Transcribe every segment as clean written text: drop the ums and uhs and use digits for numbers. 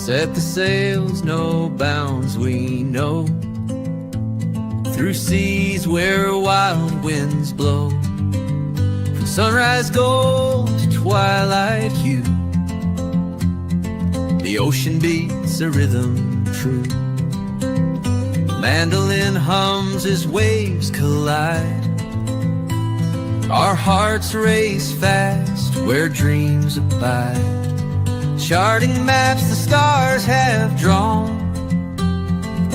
Set the sails, no bounds we know, through seas where wild winds blow. From sunrise gold to twilight hue, the ocean beats a rhythm true. The mandolin hums as waves collide. Our hearts race fast where dreams abide. Charting maps the stars have drawn,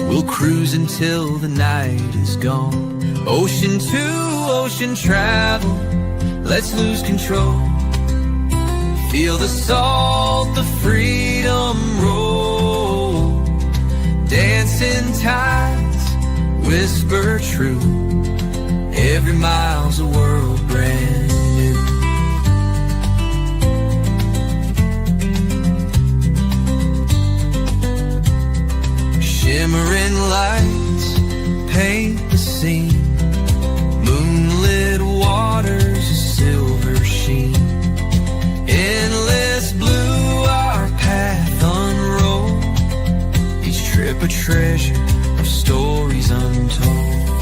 we'll cruise until the night is gone. Ocean to ocean travel, let's lose control. Feel the salt, the freedom roll. Dancing tides, whisper true. Every mile's a world brand new. Shimmering lights paint the scene. Moonlit waters, a silver sheen. Endless blue, our path unrolled. Each trip a treasure of stories untold.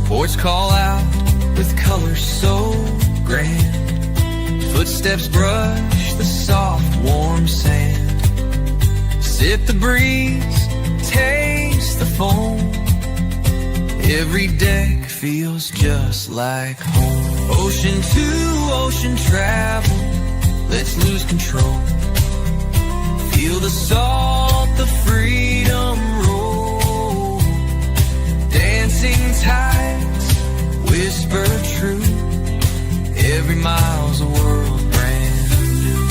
Ports call out with colors so grand. Footsteps brush the soft, warm sand. Sip the breeze, taste the foam. Every deck feels just like home. Ocean to ocean travel, let's lose control. Feel the salt, the freedom roll. Dancing tides, whisper true. Every mile's a world brand new.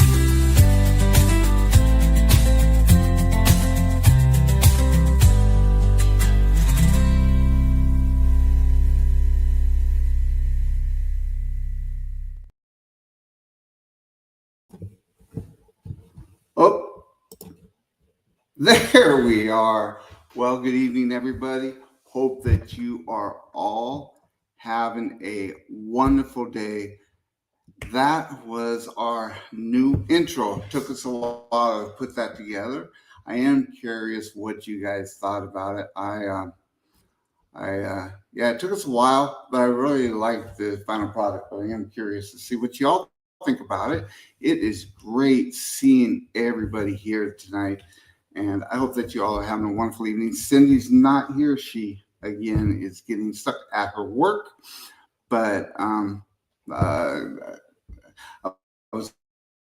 Oh, there we are. Well, good evening, everybody. Hope that you are all having a wonderful day. That was our new intro. Took us a while to put that together. I am curious what you guys thought about it. Yeah, it took us a while, but I really liked the final product. But I am curious to see what y'all think about it. It is great seeing everybody here tonight, and I hope that you all are having a wonderful evening. Cindy's not here. She, again, is getting stuck at her work, but I was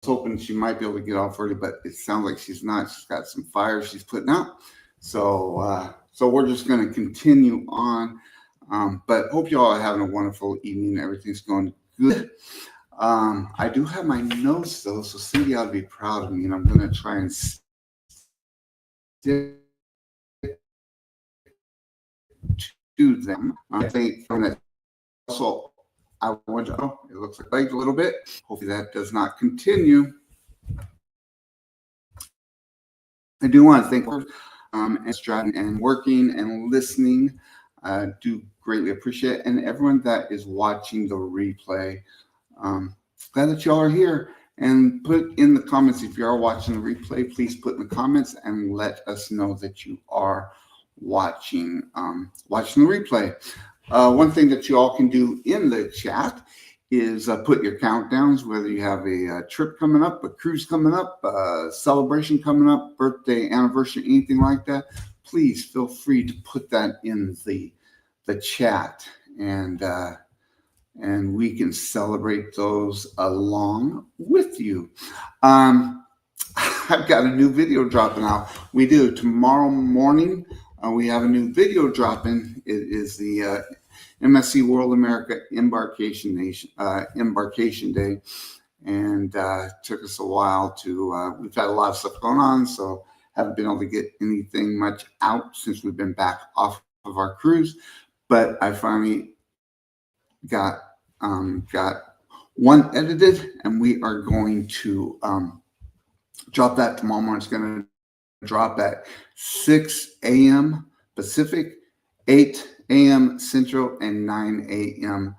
hoping she might be able to get off early, but it sounds like she's not. She's got some fires she's putting out. So we're just going to continue on. But hope you all are having a wonderful evening. Everything's going good. I do have my notes, though, so Cindy ought to be proud of me, and I'm going to try and stick to them. I think from that also, I want to, oh, it looks like a little bit. Hopefully that does not continue. I do want to thank and striving and working and listening. I do greatly appreciate it. And everyone that is watching the replay. Glad that y'all are here, and put in the comments if you are watching the replay. Please put in the comments and let us know that you are watching the replay. One thing that you all can do in the chat is put your countdowns, whether you have a trip coming up, a cruise coming up, a celebration coming up, birthday, anniversary, anything like that. Please feel free to put that in the chat, and we can celebrate those along with you. I've got a new video dropping out. We do tomorrow morning. We have a new video dropping. It is the MSC World America Embarkation Day, and took us a while to. We've had a lot of stuff going on, so haven't been able to get anything much out since we've been back off of our cruise. But I finally got one edited, and we are going to drop that tomorrow morning. It's going to drop at 6 a.m. Pacific, 8 a.m. Central, and 9 a.m.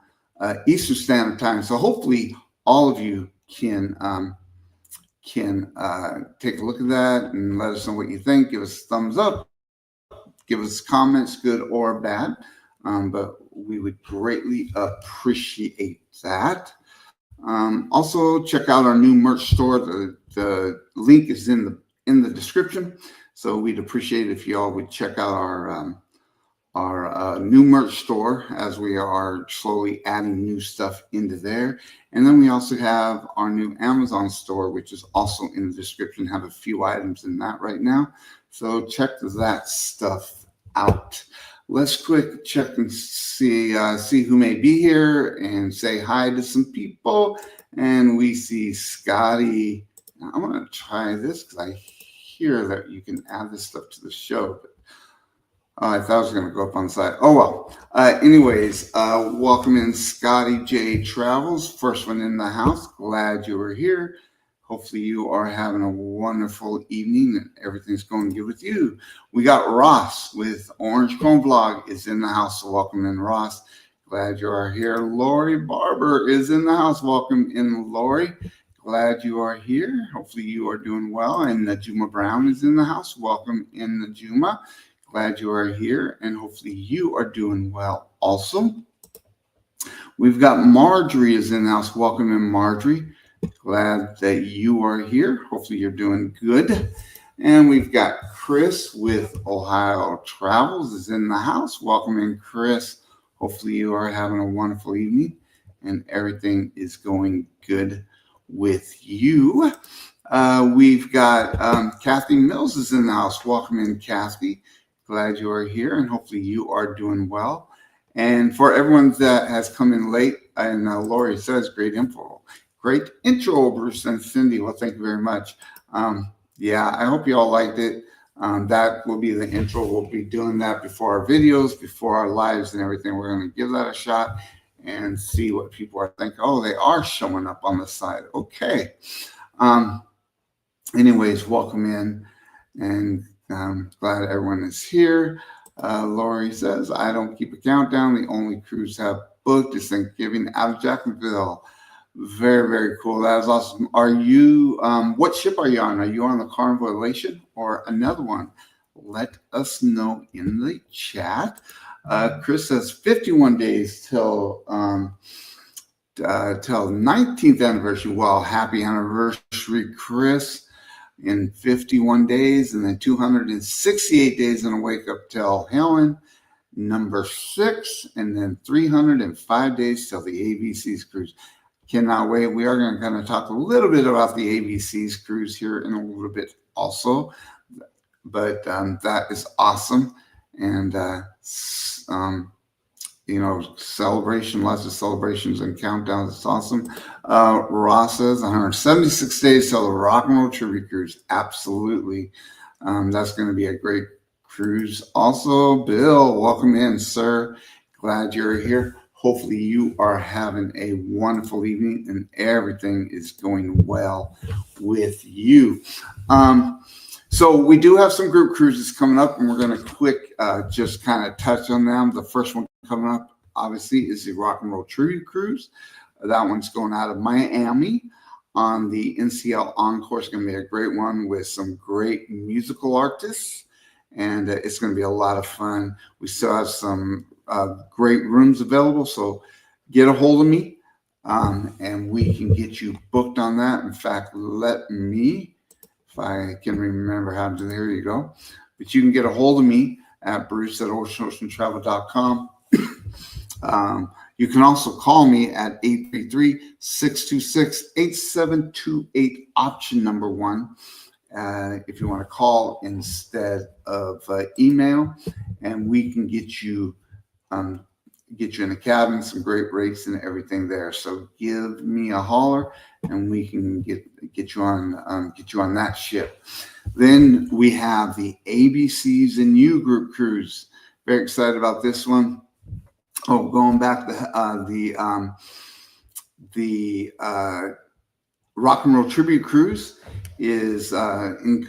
Eastern Standard Time. So hopefully all of you can can take a look at that and let us know what you think. Give us a thumbs up, give us comments, good or bad. But we would greatly appreciate that. Also, check out our new merch store. The link is in the description. So we'd appreciate it if you all would check out our new merch store, as we are slowly adding new stuff into there. And then we also have our new Amazon store, which is also in the description. Have a few items in that right now. So check that stuff out. Let's quick check and see who may be here and say hi to some people. And we see Scotty. Now, I'm going to try this because I hear that you can add this stuff to the show. But I thought it was going to go up on the side. Oh, well. Anyways, welcome in Scotty J Travels. First one in the house. Glad you were here. Hopefully you are having a wonderful evening and everything's going good with you. We got Ross with Orange Cone Vlog is in the house. So welcome in, Ross. Glad you are here. Lori Barber is in the house. Welcome in, Lori. Glad you are here. Hopefully you are doing well. And Najuma Brown is in the house. Welcome in, Najuma. Glad you are here. And hopefully you are doing well also. We've got Marjorie is in the house. Welcome in, Marjorie. Glad that you are here. Hopefully you're doing good. And we've got Chris with Ohio Travels is in the house. Welcome in, Chris. Hopefully you are having a wonderful evening and everything is going good with you. We've got Kathy Mills is in the house. Welcome in, Kathy. Glad you are here and hopefully you are doing well. And for everyone that has come in late, and Lori says great info. Great intro, Bruce and Cindy. Well, thank you very much. Yeah, I hope you all liked it. That will be the intro. We'll be doing that before our videos, before our lives and everything. We're going to give that a shot and see what people are thinking. Oh, they are showing up on the side. Okay. Anyways, welcome in and glad everyone is here. Lori says, I don't keep a countdown. The only cruise have booked is Thanksgiving out of Jacksonville. Very, very cool. That is awesome. Are you, what ship are you on? Are you on the Carnival Elation or another one? Let us know in the chat. Chris says 51 days till 19th anniversary. Well, happy anniversary, Chris. In 51 days and then 268 days in a wake up till Helen, number 6, and then 305 days till the ABC's cruise. Cannot wait. We are going to kind of talk a little bit about the ABC's cruise here in a little bit also, but that is awesome. And, you know, celebration, lots of celebrations and countdowns. It's awesome. Ross says 176 days till the Rock and Roll Tribute Cruise. Absolutely. That's going to be a great cruise. Also, Bill, welcome in, sir. Glad you're here. Hopefully you are having a wonderful evening and everything is going well with you. So we do have some group cruises coming up and we're going to quick just kind of touch on them. The first one coming up, obviously, is the Rock and Roll Tribute Cruise. That one's going out of Miami on the NCL Encore. It's going to be a great one with some great musical artists and it's going to be a lot of fun. We still have some great rooms available, so get a hold of me and we can get you booked on that. In fact, let me, if I can remember how to do, there you go. But you can get a hold of me at bruce@oceanoceantravel.com. You can also call me at 833-626-8728, option number 1. If you want to call instead of email, and we can get you in a cabin, some great rates and everything there. So give me a holler, and we can get you on that ship. Then we have the ABCs and U group cruise. Very excited about this one. Oh, going back to the Rock and Roll Tribute Cruise is in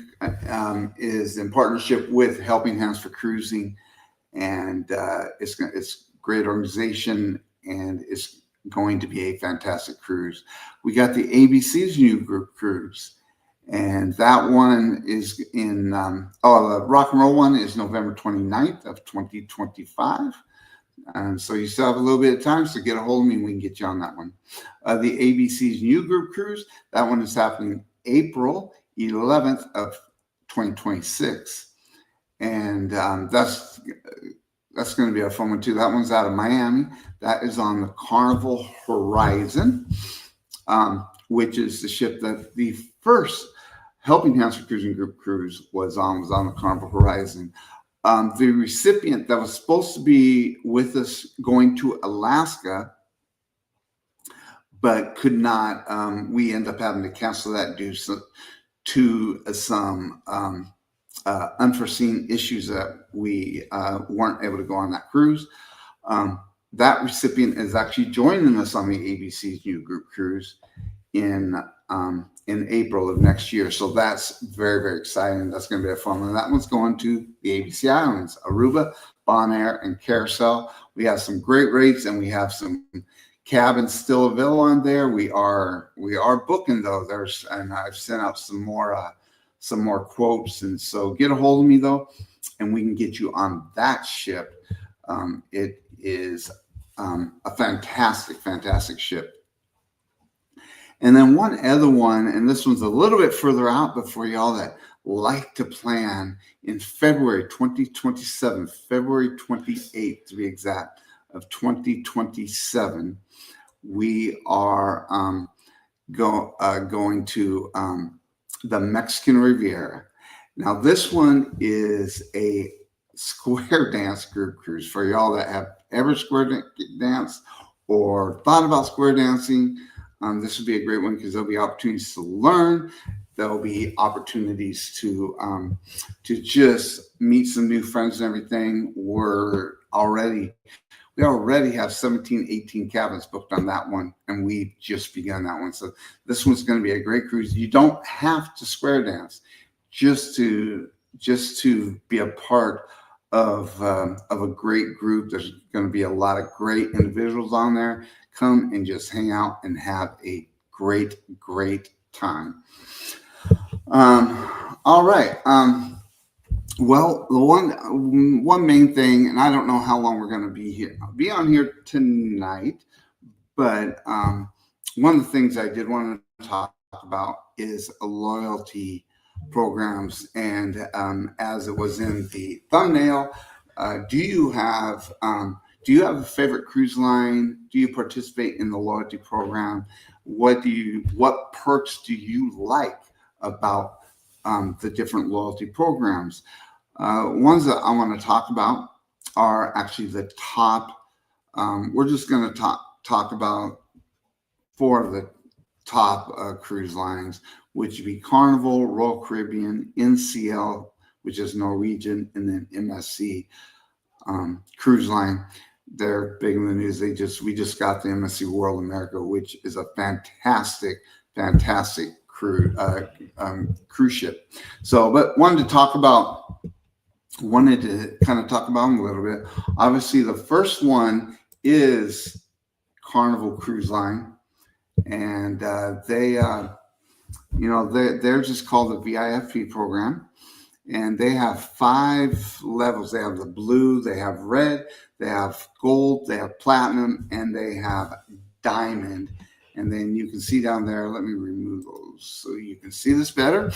partnership with Helping Hands for Cruising, and it's a great organization, and it's going to be a fantastic cruise. We got the ABC's new group cruise, And that one is in, the rock and roll one is November 29th of 2025. And so you still have a little bit of time, so get a hold of me and we can get you on that one. The ABC's New Group Cruise, that one is happening April 11th of 2026. And that's going to be a fun one too. That one's out of Miami. That is on the Carnival Horizon, which is the ship that the first Helping Hands for Cruising Group cruise was on the Carnival Horizon. The recipient that was supposed to be with us going to Alaska, but could not, we end up having to cancel that due to some unforeseen issues that we weren't able to go on that cruise. That recipient is actually joining us on the ABC's New Group Cruise in April of next year. So that's very, very exciting. That's going to be a fun one. That one's going to the ABC Islands, Aruba, Bonaire, and Carousel. We have some great rates, and we have some cabins still available on there. We are booking though. And I've sent out some more quotes, and so get a hold of me though, and we can get you on that ship. It is a fantastic ship. And then one other one, and this one's a little bit further out, but for y'all that like to plan, in February 2027, February 28th to be exact, of 2027, we are going to the Mexican Riviera. Now, this one is a square dance group cruise for y'all that have ever square danced or thought about square dancing. This would be a great one because there'll be opportunities to learn. There'll be opportunities to just meet some new friends and everything. We already have 17, 18 cabins booked on that one, and we've just begun that one. So this one's going to be a great cruise. You don't have to square dance just to be a part of a great group. There's going to be a lot of great individuals on there. Come and just hang out and have a great time. All right. Well, the one main thing, and I don't know how long we're going to be on here tonight, but one of the things I did want to talk about is loyalty programs. And as it was in the thumbnail, do you have a favorite cruise line? Do you participate in the loyalty program? What perks do you like about the different loyalty programs? Ones that I want to talk about are actually the top. We're just going to talk about 4 of the top cruise lines, which would be Carnival, Royal Caribbean, NCL, which is Norwegian, and then MSC cruise line. They're big in the news. We just got the MSC World America, which is a fantastic cruise ship. So, but wanted to kind of talk about them a little bit. Obviously, the first one is Carnival Cruise Line, and they're just called the VIFP program, and they have 5 levels. They have the blue, they have red, they have gold, they have platinum, and they have diamond. And then you can see down there, let me remove those so you can see this better.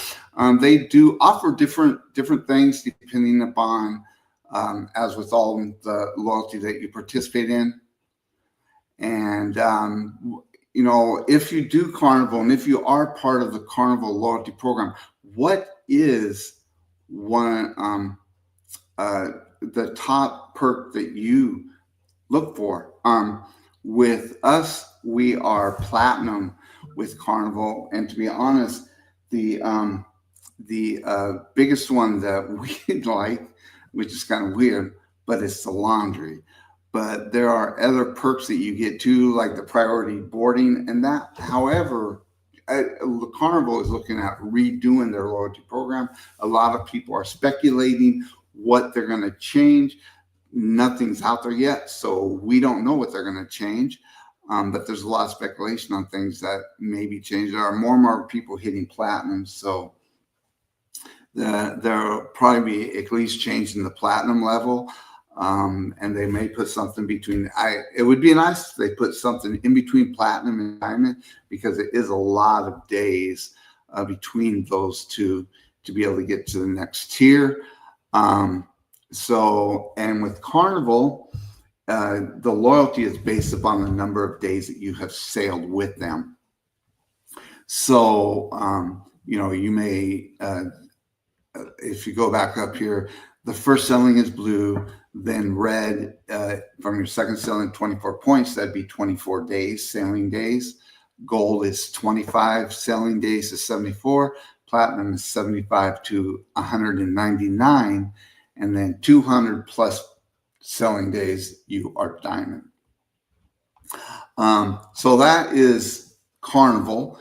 They do offer different things depending upon, as with all the loyalty that you participate in. And, if you do Carnival and if you are part of the Carnival loyalty program, what is the top perk that you look for? With us, we are platinum with Carnival, and to be honest, the biggest one that we like, which is kind of weird, but it's the laundry. But there are other perks that you get too, like the priority boarding, and that. However, Carnival is looking at redoing their loyalty program. A lot of people are speculating what they're going to change. Nothing's out there yet, so we don't know what they're going to change. but there's a lot of speculation on things that may be changed. There are more and more people hitting platinum, so there'll probably be at least changing the platinum level, and they may put something between. It would be nice if they put something in between platinum and diamond, because it is a lot of days between those two to be able to get to the next tier. So, and with Carnival, the loyalty is based upon the number of days that you have sailed with them. So, you may, if you go back up here, the first sailing is blue, then red from your second sailing, 24 points, that'd be 24 days, sailing days. Gold is 25 sailing days to 74. Platinum is 75 to 199. And then 200 plus selling days, you are diamond. So that is Carnival.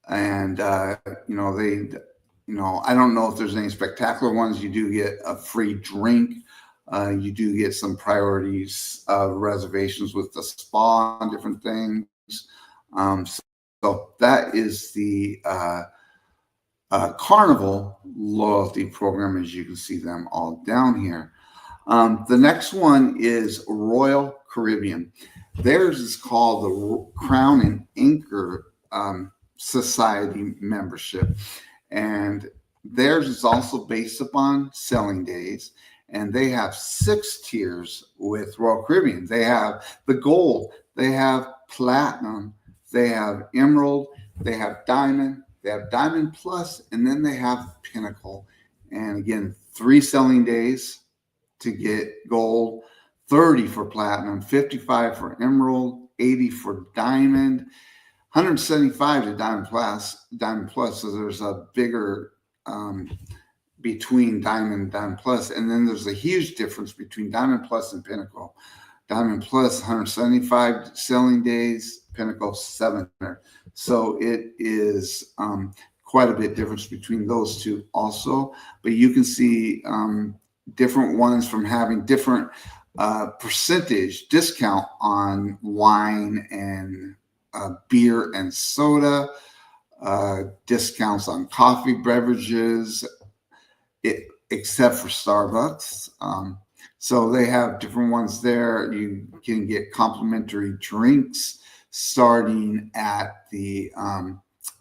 And, I don't know if there's any spectacular ones. You do get a free drink. You do get some priorities, reservations with the spa and different things. So that is the Carnival loyalty program, as you can see them all down here. The next one is Royal Caribbean. Theirs is called the Crown and Anchor Society membership. And theirs is also based upon selling days. And they have 6 tiers with Royal Caribbean. They have the gold, they have platinum, they have emerald, they have diamond plus, and then they have pinnacle. And again, 3 selling days to get gold, 30 for platinum, 55 for emerald, 80 for diamond, 175 to diamond plus. So there's a bigger between diamond and diamond plus, and then there's a huge difference between diamond plus and pinnacle. Diamond plus 175 selling days, pinnacle 700. So it is quite a bit difference between those two also. But you can see different ones from having different percentage discount on wine and beer and soda, discounts on coffee beverages, except for Starbucks. So they have different ones there. You can get complimentary drinks starting at the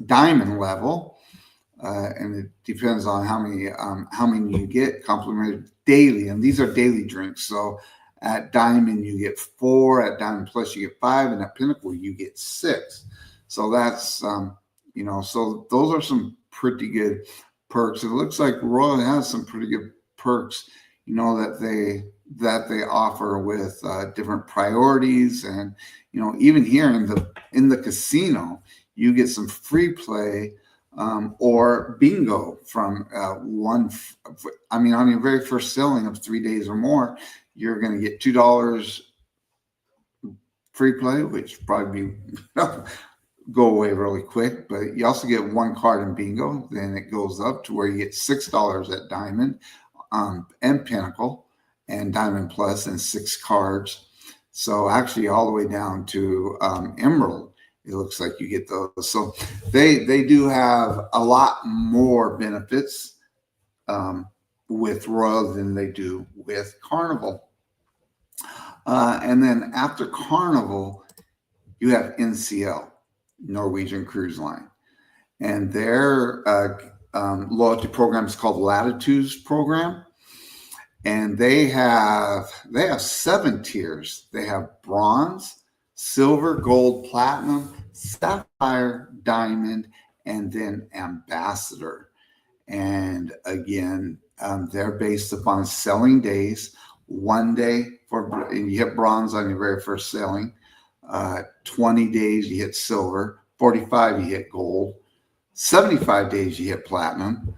diamond level, and it depends on how many you get complimentary daily. And these are daily drinks. So at diamond you get 4, at diamond plus you get 5, and at pinnacle you get 6. So that's so those are some pretty good perks. It looks like Royal has some pretty good perks, that they offer with different priorities. And even here in the casino, you get some free play or bingo from on your very first selling of 3 days or more, you're going to get $2 free play, which probably go away really quick. But you also get 1 card in bingo. Then it goes up to where you get $6 at diamond and pinnacle and diamond plus, and 6 cards. So actually all the way down to emerald, it looks like you get those. So they do have a lot more benefits with Royal than they do with Carnival. And then after Carnival, you have NCL, Norwegian Cruise Line. And their loyalty program is called Latitudes Program. And they have 7 tiers. They have bronze, silver, gold, platinum, sapphire, diamond, and then ambassador. And again, they're based upon selling days. 1 day and you hit bronze on your very first sailing. 20 days you hit silver. 45 you hit gold. 75 days you hit platinum.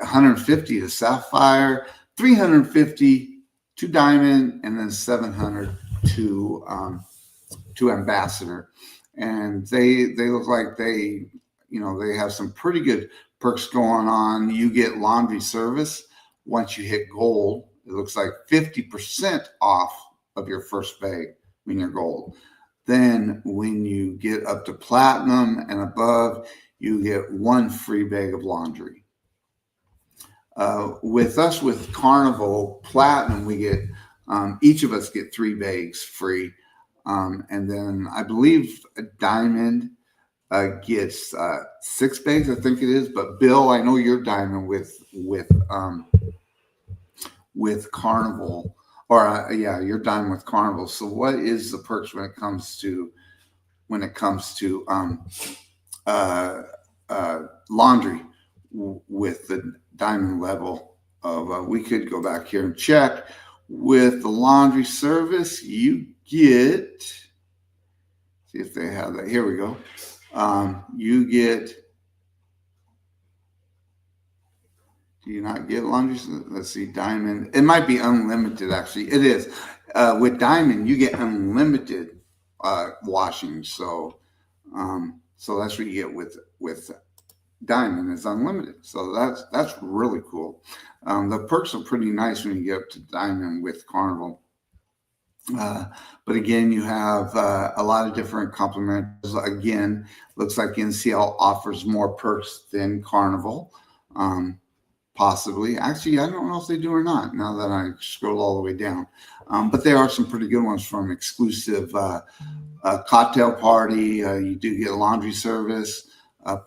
150 to sapphire, 350 to diamond, and then 700 to ambassador. And they look like they have some pretty good perks going on. You get laundry service once you hit gold. It looks like 50% off of your first bag when you're gold. Then when you get up to platinum and above, you get 1 free bag of laundry. With us, with Carnival Platinum, we get, each of us get 3 bags free. And then I believe a Diamond gets 6 bags, I think it is. But Bill, I know you're Diamond with Carnival, or yeah, you're Diamond with Carnival. So what is the perks when it comes to laundry with the Diamond level of? We could go back here and check. With the laundry service, you get, see if they have that. Here we go. You get, do you not get laundry? Let's see, Diamond. It might be unlimited, actually. It is. With Diamond, you get unlimited washing. So that's what you get with Diamond, is unlimited. So that's really cool. The perks are pretty nice when you get up to Diamond with Carnival. But again, you have a lot of different compliments. Again, looks like NCL offers more perks than Carnival. Possibly. Actually, I don't know if they do or not now that I scroll all the way down. But there are some pretty good ones, from exclusive cocktail party. You do get a laundry service,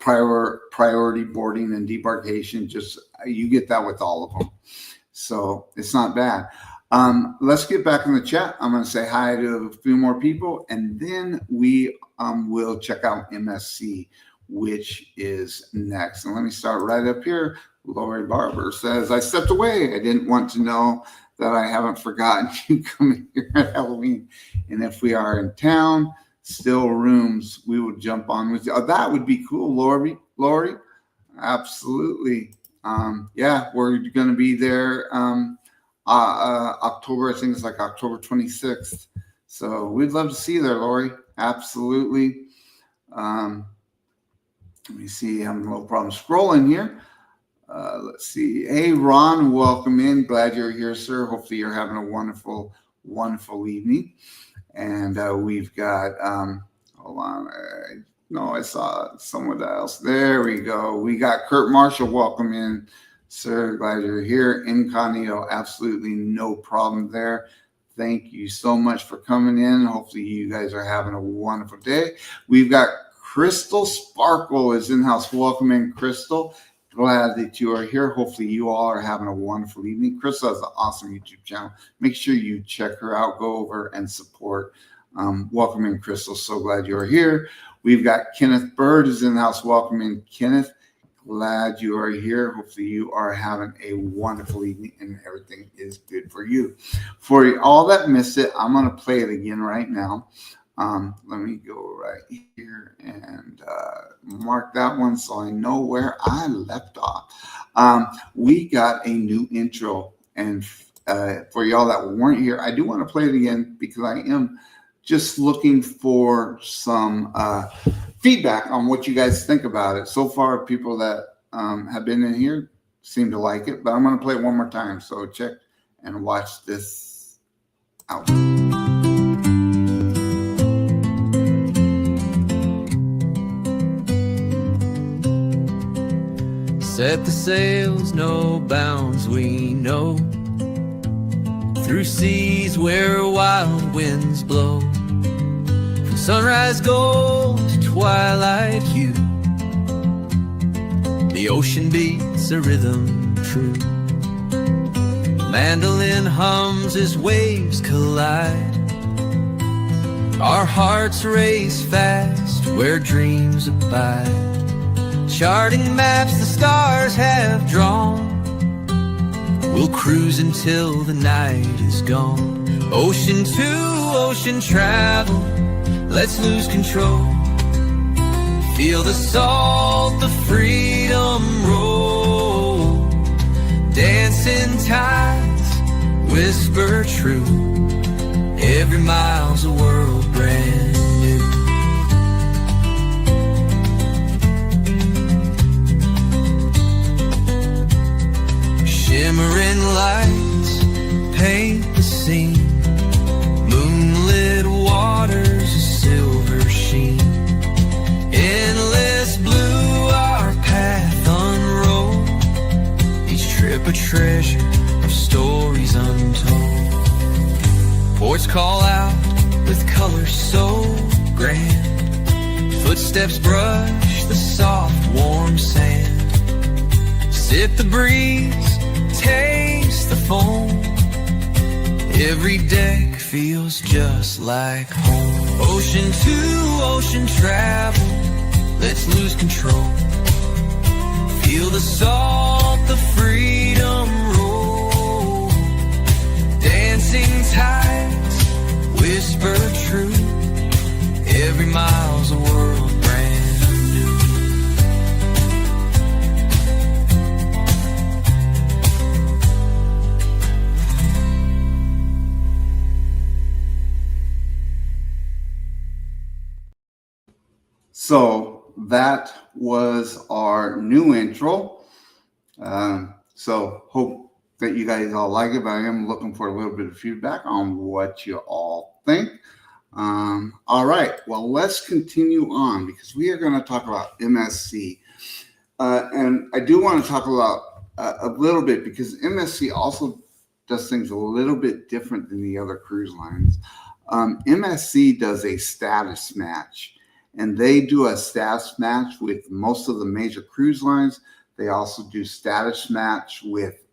priority boarding and debarkation. Just you get that with all of them. So it's not bad. Let's get back in the chat. I'm going to say hi to a few more people, and then we will check out MSC, which is next. And let me start right up here. Lori Barber says, I stepped away. I didn't want to know that I haven't forgotten you coming here at Halloween. And if we are in town, still rooms, we will jump on with you. Oh, that would be cool, Lori. Absolutely. Yeah, we're going to be there October, I think it's like October 26th. So we'd love to see you there, Lori. Absolutely. Let me see. I'm having a little problem scrolling here. Let's see. Hey, Ron, welcome in. Glad you're here, sir. Hopefully you're having a wonderful, wonderful evening. And we've got, hold on. I saw someone else. There we go. We got Kurt Marshall. Welcome in, sir. Glad you're here. Incognito, absolutely no problem there. Thank you so much for coming in. Hopefully you guys are having a wonderful day. We've got Crystal Sparkle is in house. Welcome in, Crystal. Glad that you are here. Hopefully you all are having a wonderful evening. Crystal has an awesome YouTube channel. Make sure you check her out. Go over and support. Welcome in, Crystal. So glad you're here. We've got Kenneth Bird is in the house. Welcome in, Kenneth. Glad you are here. Hopefully you are having a wonderful evening and everything is good for you. For all that missed it, I'm going to play it again right now. Let me go right here and mark that one so I know where I left off. We got a new intro, and for y'all that weren't here, I do want to play it again because I am just looking for some feedback on what you guys think about it. So far, people that have been in here seem to like it, but I'm going to play it one more time. So check and watch this out. Set the sails, no bounds we know, through seas where wild winds blow, from sunrise gold to twilight hue. The ocean beats a rhythm true. The mandolin hums as waves collide. Our hearts race fast where dreams abide. Charting maps the stars have drawn, we'll cruise until the night is gone. Ocean to ocean travel, let's lose control. Feel the salt, the freedom roll. Dancing tides, whisper true. Every mile's a world brand new. Shimmering lights paint the scene. Moonlit waters, a with color so grand. Footsteps brush the soft, warm sand. Sip the breeze, taste the foam. Every deck feels just like home. Ocean to ocean travel, let's lose control. Feel the salt, the freedom roll. Dancing tides, whisper truth. Every mile's a world brand new. So that was our new intro. So hope that you guys all like it, but I am looking for a little bit of feedback on what you all think. All right, well, let's continue on because we are going to talk about MSC. And I do want to talk about a little bit because MSC also does things a little bit different than the other cruise lines. MSC does a status match, and they do a status match with most of the major cruise lines. They also do status match with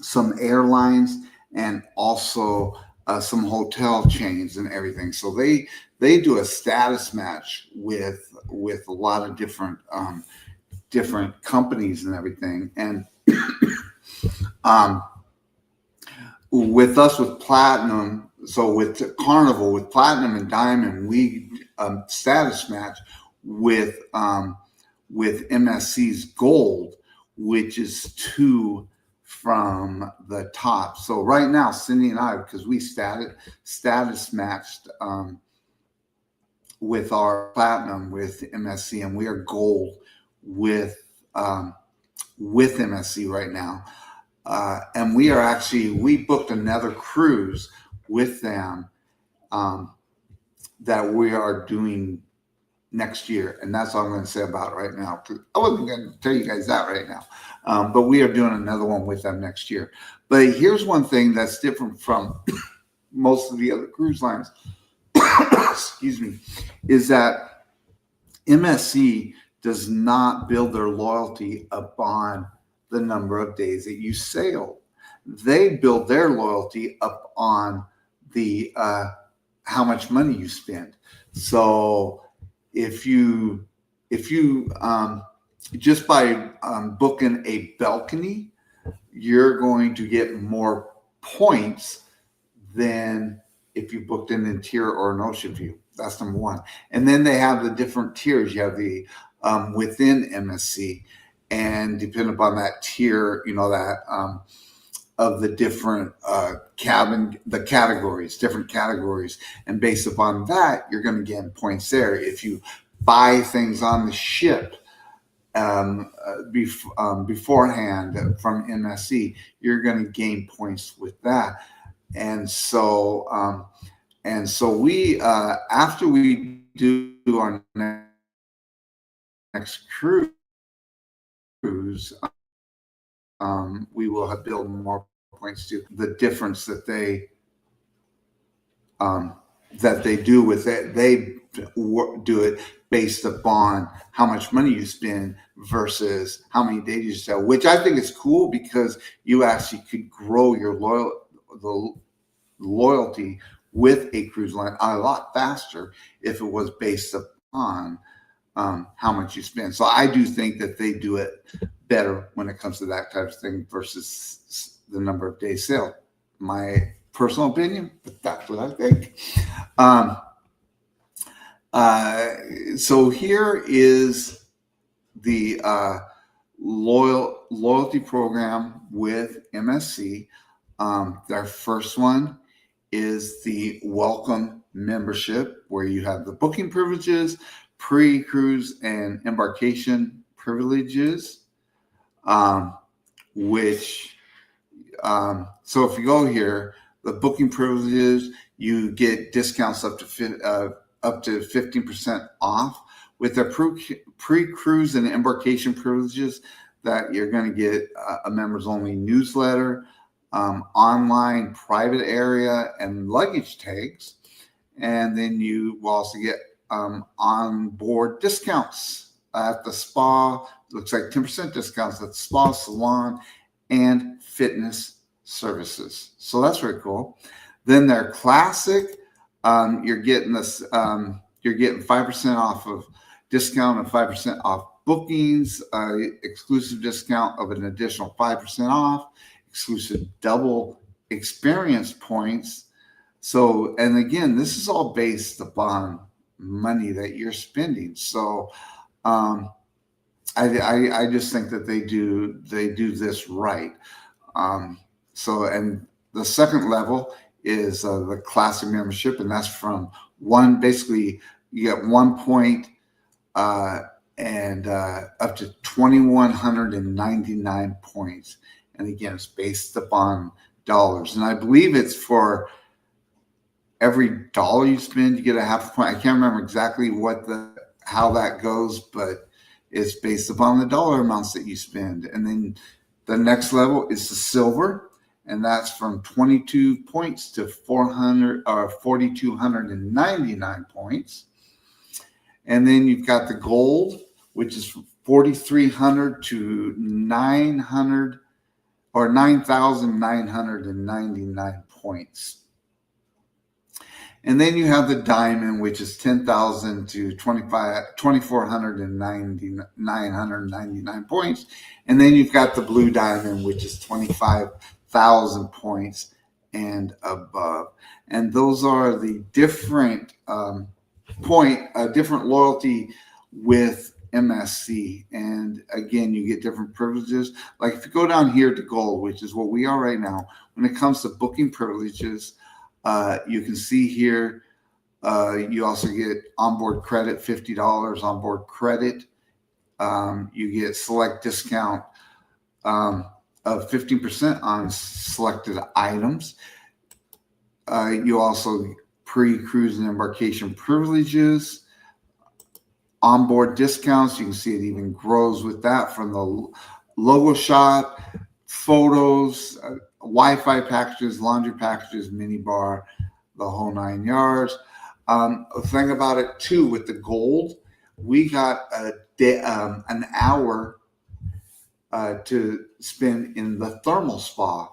some airlines and also some hotel chains and everything. So they do a status match with a lot of different companies and everything. And with us with Platinum, so with Carnival, with Platinum and Diamond, we status match with MSC's Gold, which is 2 from the top. So right now, Cindy and I, because we status matched with our Platinum with MSC, and we are Gold with MSC right now. And we booked another cruise with them that we are doing next year. And that's all I'm going to say about it right now. I wasn't going to tell you guys that right now. But we are doing another one with them next year. But here's one thing that's different from most of the other cruise lines, excuse me, is that MSC does not build their loyalty upon the number of days that you sail. They build their loyalty up on the how much money you spend. So if you just by booking a balcony, you're going to get more points than if you booked an interior or an ocean view. That's number one. And then they have the different tiers. You have the within MSC, and depending upon that tier, that of the different different categories. And based upon that, you're going to gain points there. If you buy things on the ship beforehand from MSC, you're going to gain points with that. And so we after we do our next cruise, we will have built more points to the difference that they do with it. They do it based upon how much money you spend versus how many days you sell, which I think is cool because you actually could grow your loyalty with a cruise line a lot faster if it was based upon how much you spend. So I do think that they do it better when it comes to that type of thing versus the number of days sailed. My personal opinion, but that's what I think. So here is the loyalty program with MSC. Their first one is the welcome membership, where you have the booking privileges, pre-cruise and embarkation privileges, so if you go here, the booking privileges, you get discounts up to 15% off. With their pre-cruise and embarkation privileges, that you're going to get a members only newsletter, online private area, and luggage tags. And then you will also get on-board discounts at the spa. Looks like 10% discounts at the spa, salon, and fitness services. So that's very cool. Then their classic, you're getting this. You're getting 5% off of discount and 5% off bookings. Exclusive discount of an additional 5% off. Exclusive double experience points. So, and again, this is all based upon money that you're spending. So, I just think that they do this right. So, and the second level is the classic membership, and that's from one. Basically, you get 1 point and up to 2,199 points. And again, it's based upon dollars, and I believe it's for every dollar you spend, you get a half a point. I can't remember exactly how that goes, but it's based upon the dollar amounts that you spend. And then the next level is the silver, and that's from 22 points to 4,299 points. And then you've got the gold, which is from 4,300 to 900 or 9,999 points. And then you have the diamond, which is 10,000 to 2,499 points. And then you've got the blue diamond, which is 25,000 points and above. And those are the different different loyalty with MSC. And again, you get different privileges. Like if you go down here to gold, which is what we are right now, when it comes to booking privileges, you can see here, you also get onboard credit, $50 onboard credit. You get select discount of 15% on selected items. You also pre-cruise and embarkation privileges, onboard discounts. You can see it even grows with that from the logo shop, photos, Wi-Fi packages, laundry packages, mini bar, the whole 9 yards. A thing about it too, with the gold, we got an hour to spend in the thermal spa,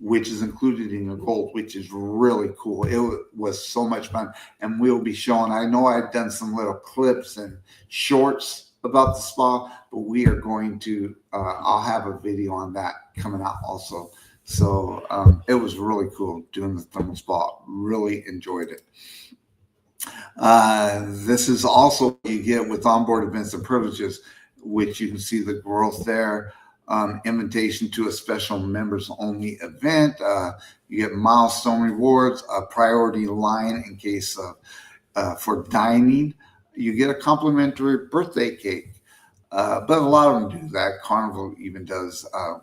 which is included in your gold, which is really cool. It was so much fun, and we'll be showing. I know I've done some little clips and shorts about the spa, but we are going to. I'll have a video on that coming out also. So it was really cool doing the thermal spa. Really enjoyed it. This is also what you get with onboard events and privileges, which you can see the growth there. Invitation to a special members only event. You get milestone rewards, a priority line in case of for dining. You get a complimentary birthday cake. But a lot of them do that. Carnival even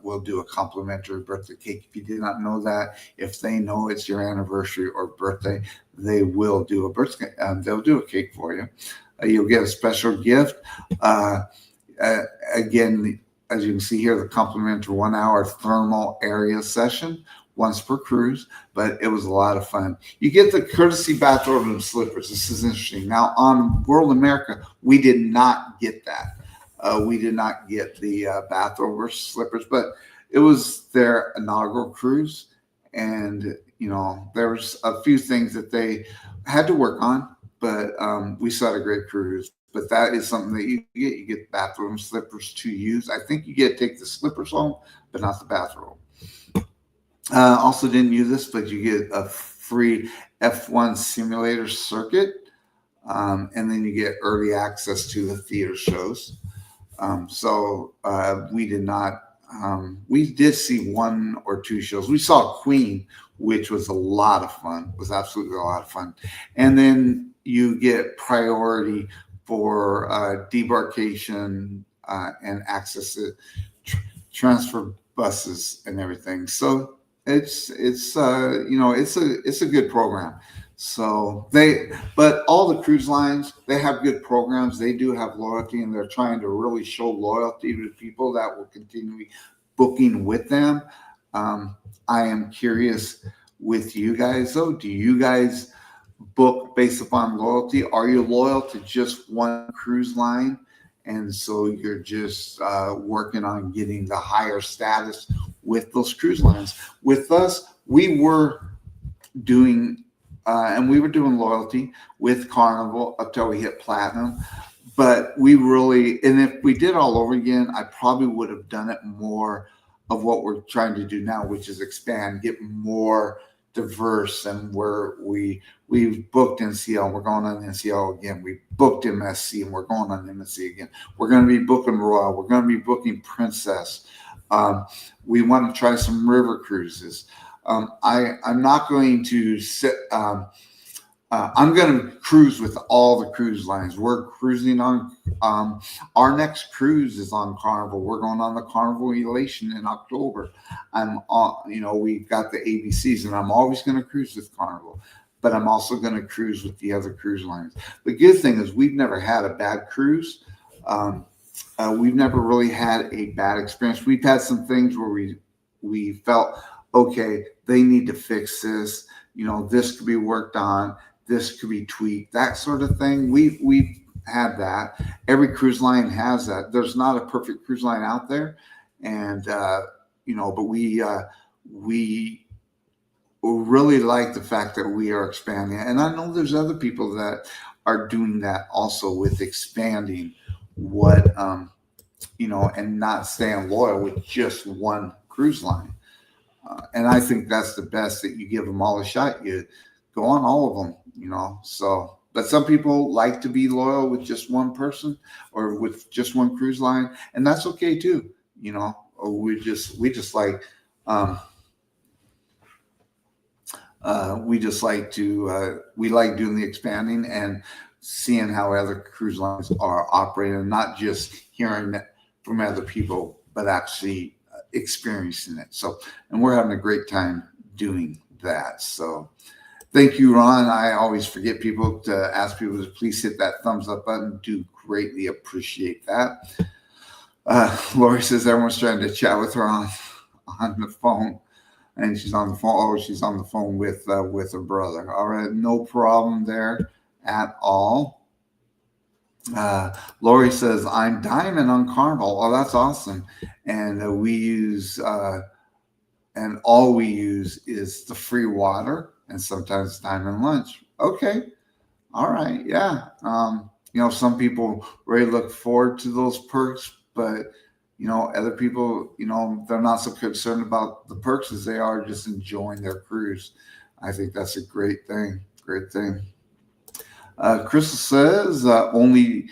will do a complimentary birthday cake. If you did not know that, if they know it's your anniversary or birthday, they will do a birthday. They'll do a cake for you. You'll get a special gift. Again, as you can see here, the complimentary 1 hour thermal area session, once per cruise, but it was a lot of fun. You get the courtesy bathrobe and slippers. This is interesting. Now on World America, we did not get that. We did not get the bathrobe or slippers, but it was their inaugural cruise. And, there was a few things that they had to work on, but we saw a great cruise. But that is something that you get. You get bathroom slippers to use. I think you get to take the slippers home, but not the bathrobe. Also didn't use this, but you get a free F1 simulator circuit. And then you get early access to the theater shows. So we did not, we did see 1 or 2 shows. We saw Queen, which was a lot of fun, was absolutely a lot of fun. And then you get priority for debarkation and access to transfer buses and everything. So it's a good program. So but all the cruise lines, they have good programs. They do have loyalty, and they're trying to really show loyalty to people that will continue booking with them. I am curious with you guys though. Do you guys book based upon loyalty. Are you loyal to just one cruise line? And so you're just working on getting the higher status with those cruise lines. With us, we were doing, and we were doing loyalty with Carnival until we hit platinum. But we really, and if we did all over again, I probably would have done it more of what we're trying to do now, which is expand, get more diverse, and where we've booked NCL, we're going on NCL again. We booked MSC, and we're going on MSC again. We're going to be booking Royal. We're going to be booking Princess. We want to try some river cruises. I'm not going to sit. I'm going to cruise with all the cruise lines. We're cruising on. Our next cruise is on Carnival. We're going on the Carnival Elation in October. I'm on. We've got the ABCs, and I'm always going to cruise with Carnival, but I'm also going to cruise with the other cruise lines. The good thing is we've never had a bad cruise. We've never really had a bad experience. We've had some things where we felt, okay, they need to fix this. This could be worked on. This could be tweaked. That sort of thing. We've had that. Every cruise line has that. There's not a perfect cruise line out there, and but we really like the fact that we are expanding. And I know there's other people that are doing that also with expanding what and not staying loyal with just one cruise line. And I think that's the best, that you give them all a shot. You go on all of them, So, but some people like to be loyal with just one person or with just one cruise line, and that's okay too. We just like we like doing the expanding and seeing how other cruise lines are operating, not just hearing it from other people, but actually experiencing it. So, and we're having a great time doing that. So thank you, Ron. I always forget people to ask people to please hit that thumbs up button. Do greatly appreciate that. Lori says everyone's trying to chat with her on the phone, and she's on the phone. Oh, she's on the phone with her brother. All right, no problem there at all. Lori says, I'm diamond on Carnival. Oh, that's awesome. And we use, and all we use is the free water and sometimes diamond lunch. Okay. All right. Yeah. Some people really look forward to those perks, but, other people, they're not so concerned about the perks as they are just enjoying their cruise. I think that's a great thing. Great thing. Crystal says, I only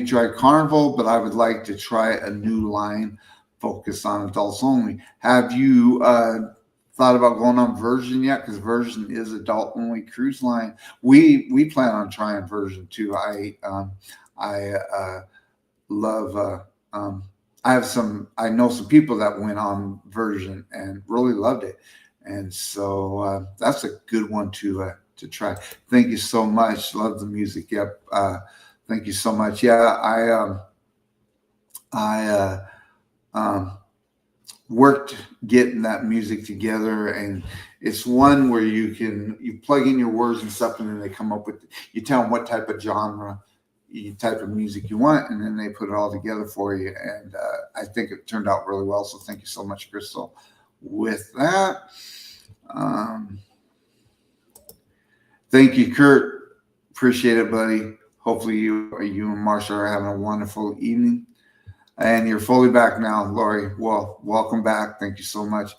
tried Carnival, but I would like to try a new line focused on adults only. Have you thought about going on Virgin yet? Because Virgin is adult only cruise line. We plan on trying Virgin too. I love. I know some people that went on Virgin and really loved it, and so that's a good one to try. Thank you so much. Love the music. Yep. Thank you so much. Yeah, I worked getting that music together, and it's one where you plug in your words and stuff, and then they come up with, you tell them what type of genre, type of music you want, and then they put it all together for you. And I think it turned out really well. So thank you so much, Crystal, with that. Thank you, Kurt. Appreciate it, buddy. Hopefully you and Marsha are having a wonderful evening. And you're fully back now, Lori. Well, welcome back. Thank you so much.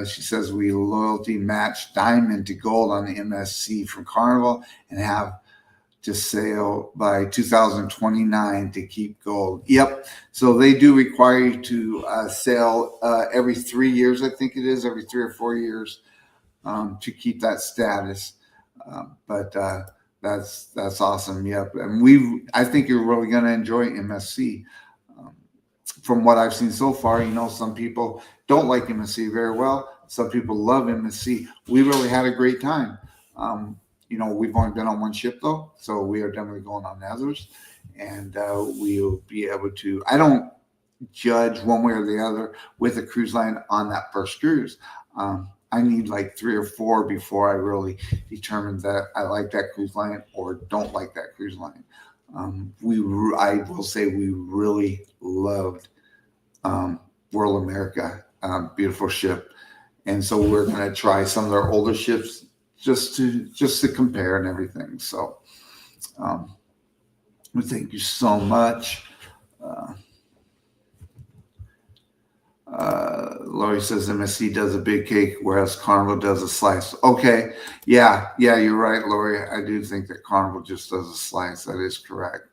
She says we loyalty match diamond to gold on the MSC from Carnival and have to sail by 2029 to keep gold. Yep. So they do require you to sail every 3 years. I think it is every 3 or 4 years to keep that status. But that's awesome. Yep. And I think you're really going to enjoy MSC. From what I've seen so far, some people don't like MSC very well. Some people love MSC. We really had a great time. We've only been on one ship though, so we are definitely going on others, and we'll be able to. I don't judge one way or the other with a cruise line on that first cruise. I need like 3 or 4 before I really determine that I like that cruise line or don't like that cruise line. I will say we really loved World America, beautiful ship, and so we're going to try some of their older ships just to compare and everything. So, thank you so much. Lori says MSC does a big cake, whereas Carnival does a slice. Okay, yeah, you're right, Lori. I do think that Carnival just does a slice. That is correct.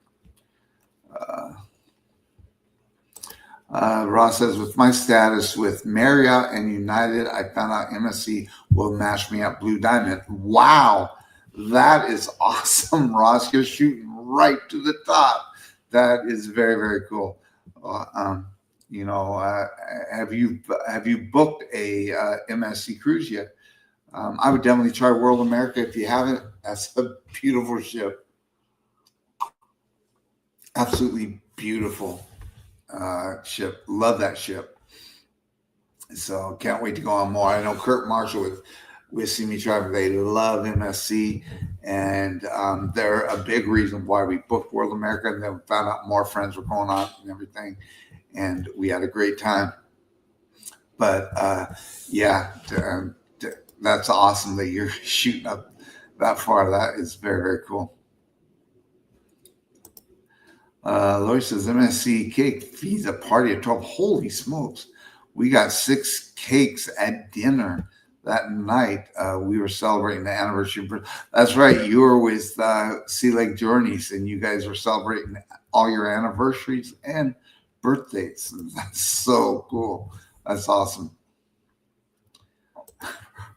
Ross says, with my status with Marriott and United, I found out MSC will match me at Blue Diamond. Wow, that is awesome, Ross. You're shooting right to the top. That is very, very cool. Have you booked a MSC cruise yet? I would definitely try World America if you haven't. That's a beautiful ship. Absolutely beautiful ship. Love that ship. So can't wait to go on more. I know Kurt Marshall with See Me Travel, they love MSC, and they're a big reason why we booked World America, and then found out more friends were going on and everything, and we had a great time. But that's awesome that you're shooting up that far. That is very, very cool. Lori says MSC cake feeds a party of 12. Holy smokes. We got 6 cakes at dinner that night. We were celebrating the anniversary. That's right. You were with Sea Lake Journeys, and you guys were celebrating all your anniversaries and birthdays. That's so cool. That's awesome.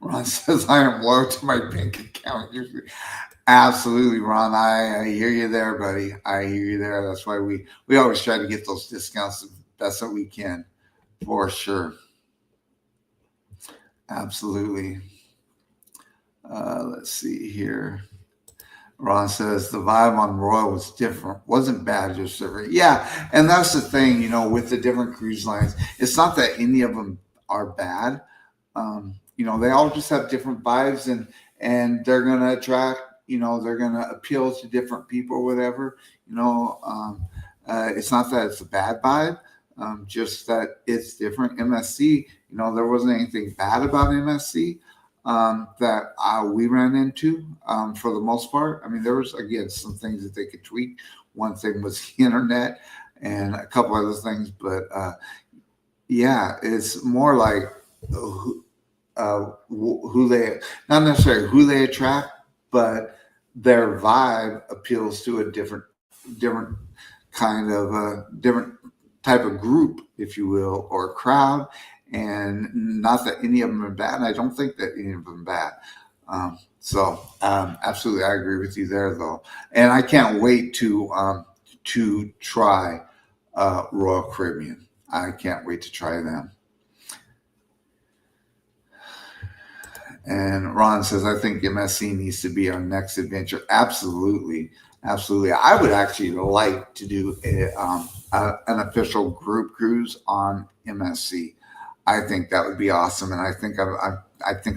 Ron says, I am low to my bank account. Absolutely, Ron. I hear you there, buddy. I hear you there. That's why we always try to get those discounts the best that we can, for sure. Absolutely. Let's see here. Ron says the vibe on Royal was different. Wasn't bad, just different. Yeah, and that's the thing, with the different cruise lines. It's not that any of them are bad. They all just have different vibes, and they're gonna attract. They're gonna appeal to different people or whatever. It's not that it's a bad vibe, just that it's different. MSC, there wasn't anything bad about MSC that we ran into for the most part. I mean, there was, again, some things that they could tweak. One thing was the internet and a couple other things, but it's more like who they, not necessarily who they attract, but their vibe appeals to a different kind of different type of group, if you will, or crowd. And not that any of them are bad. And I don't think that any of them are bad. Absolutely, I agree with you there, though. And I can't wait to try Royal Caribbean. I can't wait to try them. And Ron says, I think MSC needs to be our next adventure. Absolutely. I would actually like to do an official group cruise on MSC. I think that would be awesome. And I think I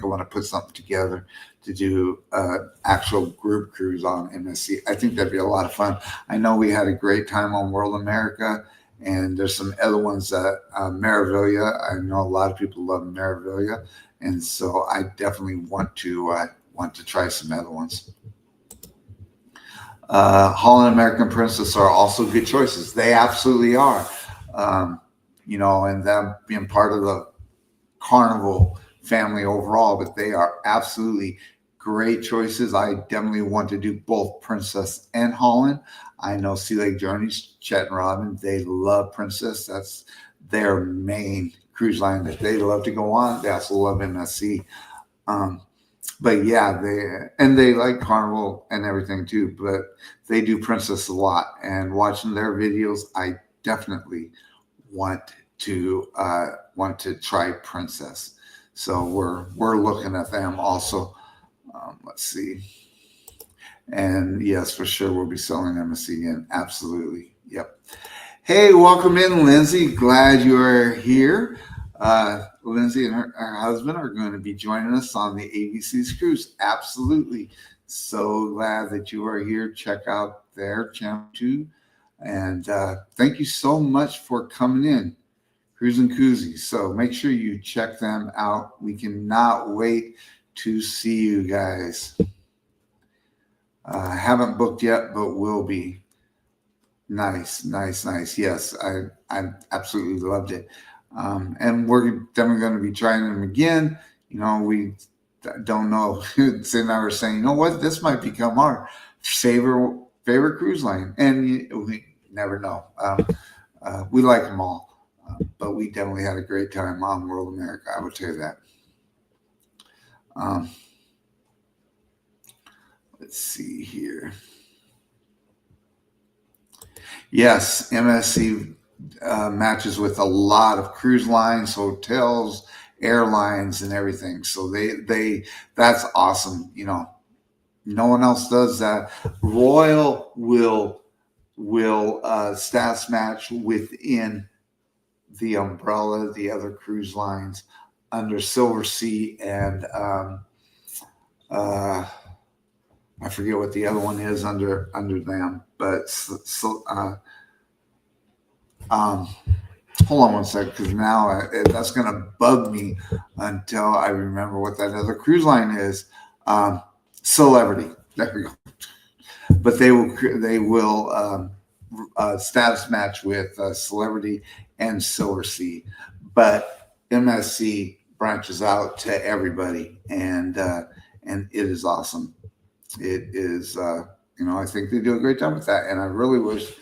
want to put something together to do an actual group cruise on MSC. I think that'd be a lot of fun. I know we had a great time on World America, and there's some other ones that Meraviglia. I know a lot of people love Meraviglia. And so I definitely want to try some other ones. Holland American Princess are also good choices. They absolutely are. And them being part of the Carnival family overall, but they are absolutely great choices. I definitely want to do both Princess and Holland. I know Sea Lake Journeys, Chet and Robin, they love Princess. That's their main cruise line that they love to go on. They also love MSC. But yeah, they like Carnival and everything too, but they do Princess a lot. And watching their videos, I definitely want to try Princess. So we're looking at them also. Let's see. And yes, for sure, we'll be selling MSC again. Absolutely. Yep. Hey, welcome in, Lindsay. Glad you are here. Lindsay and her husband are going to be joining us on the ABC's cruise. Absolutely. So glad that you are here. Check out their channel too. And thank you so much for coming in, Cruise and Koozies. So make sure you check them out. We cannot wait to see you guys. Haven't booked yet, but will be. Nice. Yes, I absolutely loved it. And we're definitely going to be trying them again. We don't know. Sid and I were saying, you know what, this might become our favorite cruise line, and we never know. We like them all, but we definitely had a great time on World America. I would tell you that. Let's see here. Yes, MSC matches with a lot of cruise lines, hotels, airlines, and everything. So that's awesome. No one else does that. Royal will status match within the umbrella, the other cruise lines under Silver Sea and I forget what the other one is under them, but hold on one second, because now that's going to bug me until I remember what that other cruise line is. Celebrity. There we go. But they will status match with Celebrity and Silver Sea, but MSC branches out to everybody, and it is awesome. It is, I think they do a great job with that, and I really wish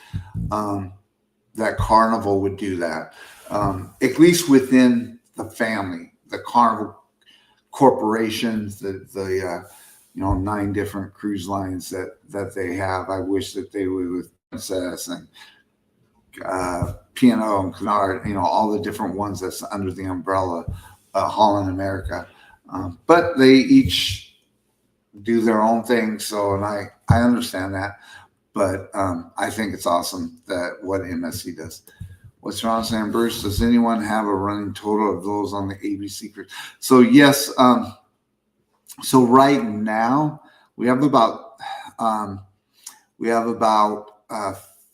that Carnival would do that, at least within the family, the Carnival corporations, the 9 different cruise lines that they have. I wish that they would with Princess and P&O and Cunard, all the different ones that's under the umbrella, Holland America, but they each do their own thing. So, and I understand that, but I think it's awesome that what MSC does. What's wrong, Sam Bruce? Does anyone have a running total of those on the ABC cruise? So yes. So right now we have about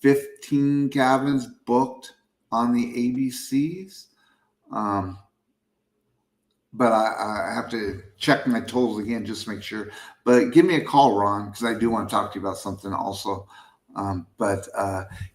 15 cabins booked on the ABCs. But I have to check my totals again just to make sure. But give me a call, Ron, because I do want to talk to you about something also.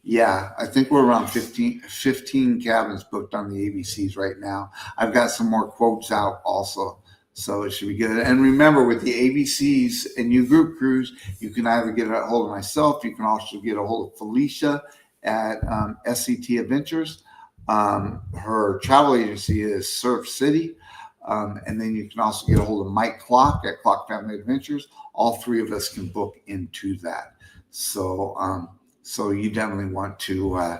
Yeah, I think we're around 15 cabins booked on the ABCs right now. I've got some more quotes out also, so it should be good. And remember, with the ABCs and you group cruise, you can either get a hold of myself, you can also get a hold of Felicia at SCT Adventures. Her travel agency is Surf City. And then you can also get a hold of Mike Clock at Clock Family Adventures. All 3 of us can book into that. So you definitely want to,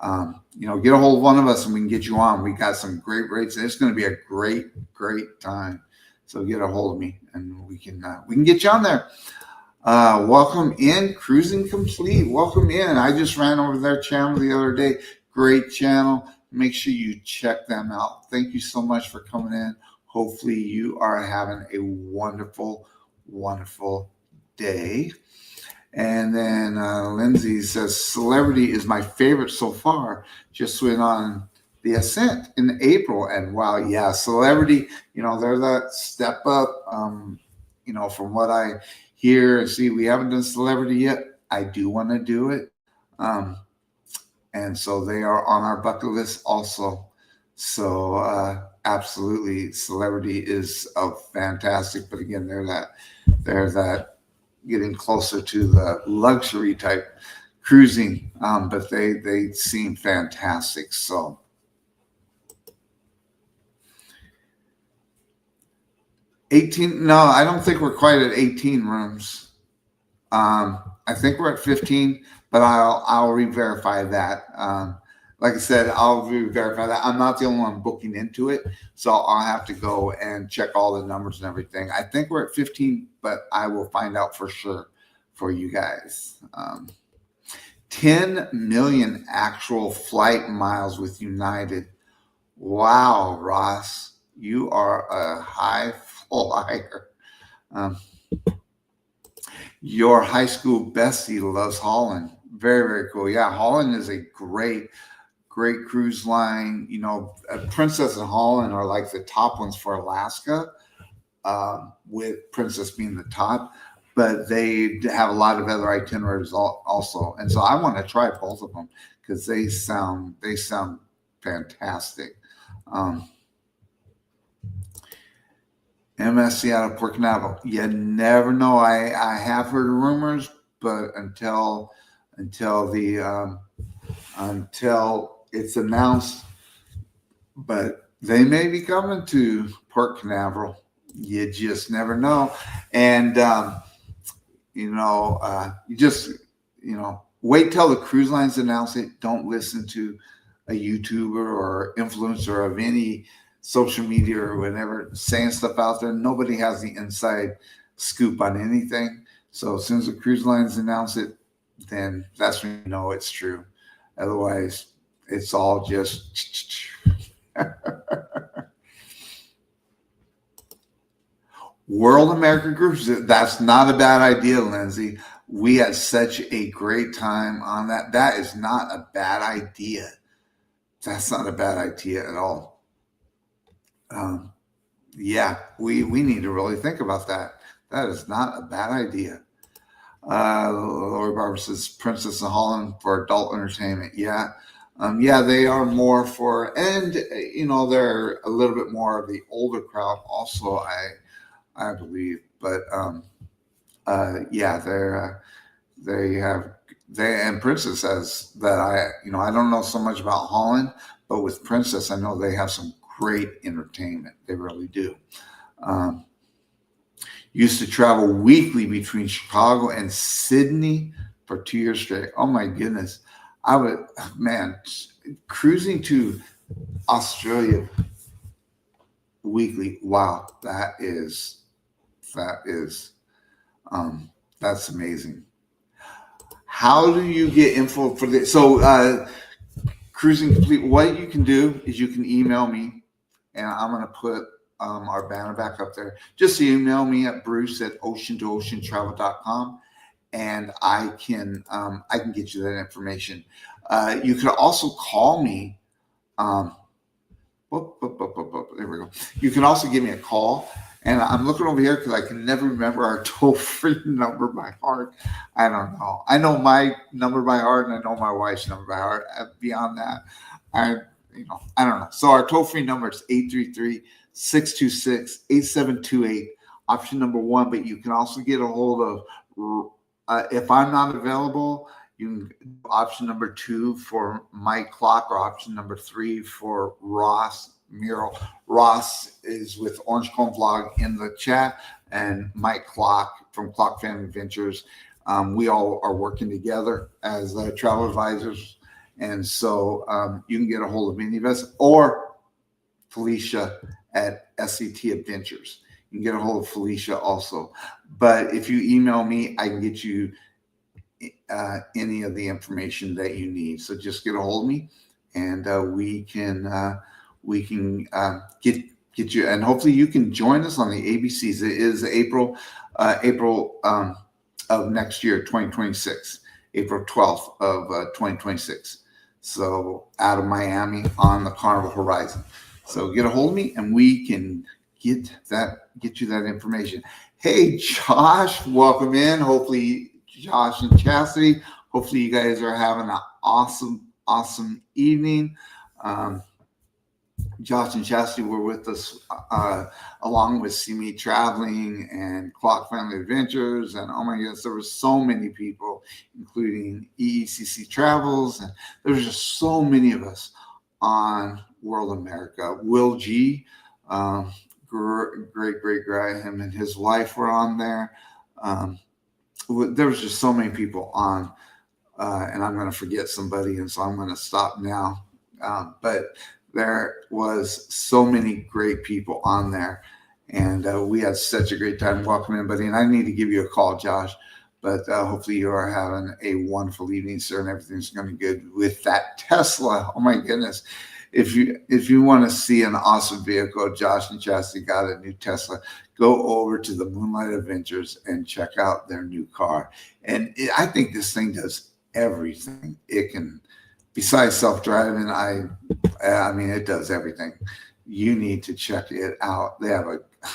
get a hold of one of us and we can get you on. We got some great rates. It's going to be a great time. So get a hold of me and we can get you on there. Welcome in, Cruising Complete. Welcome in. I just ran over their channel the other day. Great channel. Make sure you check them out. Thank you so much for coming in. Hopefully you are having a wonderful day. And then Lindsay says, Celebrity is my favorite so far. Just went on the Ascent in April. And wow, yeah, Celebrity, they're that step up. From what I hear and see, we haven't done Celebrity yet. I do want to do it. And so they are on our bucket list also. So absolutely, Celebrity is fantastic. But again, they're that getting closer to the luxury type cruising. But they seem fantastic. So 18. No, I don't think we're quite at 18 rooms. I think we're at 15. But I'll re-verify that. Like I said, I'll re-verify that. I'm not the only one booking into it, so I'll have to go and check all the numbers and everything. I think we're at 15, but I will find out for sure for you guys. 10 million actual flight miles with United. Wow, Ross, you are a high flyer. Um, your high school bestie loves Holland. Very, very cool. Yeah, Holland is a great cruise line. Princess and Holland are like the top ones for Alaska, with Princess being the top. But they have a lot of other itineraries also, and so I want to try both of them because they sound fantastic. Um, MSC out of Port Canaveral. You never know. I have heard rumors, but until the until it's announced, but they may be coming to Port Canaveral. You just never know. And you just wait till the cruise lines announce it. Don't listen to a YouTuber or influencer of any social media or whatever saying stuff out there. Nobody has the inside scoop on anything. So as soon as the cruise lines announce it, then that's when you know it's true. Otherwise, it's all just World America Groups. That's not a bad idea, Lindsay. We had such a great time on that. That is not a bad idea. That's not a bad idea at all. Um, yeah, we need to really think about that. That is not a bad idea. Lori Barber says Princess of Holland for adult entertainment. Yeah. Yeah, they are more for, and they're a little bit more of the older crowd also, I believe. But yeah, they and Princess says that I don't know so much about Holland, but with Princess I know they have some great entertainment. They really do. Um, Used to travel weekly between Chicago and Sydney for 2 years straight. Oh my goodness. I would, man, cruising to Australia weekly. Wow, that is that's amazing. How do you get info for this? So cruising complete, what you can do is you can email me, and I'm going to put our banner back up there. Just email me at bruce@ocean2oceantravel.com, and I can get you that information. You could also call me. There we go. You can also give me a call. And I'm looking over here because I can never remember our toll-free number by heart. I don't know. I know my number by heart, and I know my wife's number by heart. Beyond that, I don't know. So our toll-free number is 833-626-8728, option number 1. But you can also get a hold of, if I'm not available, you can option number 2 for Mike Clock, or option number 3 for Ross Mural. Ross is with Orange Cone Vlog in the chat, and Mike Clock from Clock Family Adventures. We all are working together as travel advisors, and so you can get a hold of any of us, or Felicia at SCT Adventures. You can get a hold of Felicia also. But if you email me, I can get you any of the information that you need. So just get a hold of me, and we can get you, and hopefully you can join us on the ABCs. It is April of next year, 2026, April 12th of 2026. So out of Miami on the Carnival Horizon. So get a hold of me, and we can get you that information. Hey, Josh, welcome in. Hopefully, Josh and Chastity, hopefully you guys are having an awesome evening. Josh and Chastity were with us along with See Me Traveling and Clock Family Adventures, and oh my goodness, there were so many people, including EECC Travels, and there was just so many of us on World America. Will G, great guy, him and his wife were on there. There was just so many people on, and I'm going to forget somebody, and so I'm going to stop now. But there was so many great people on there, and we had such a great time. Welcome everybody, and I need to give you a call, Josh, but hopefully you are having a wonderful evening, sir, and everything's going to be good with that Tesla. Oh my goodness, if you want to see an awesome vehicle, Josh and Chastity got a new Tesla. Go over to the Moonlight Adventures and check out their new car. And I think this thing does everything it can. Besides self-driving, I mean, it does everything. You need to check it out.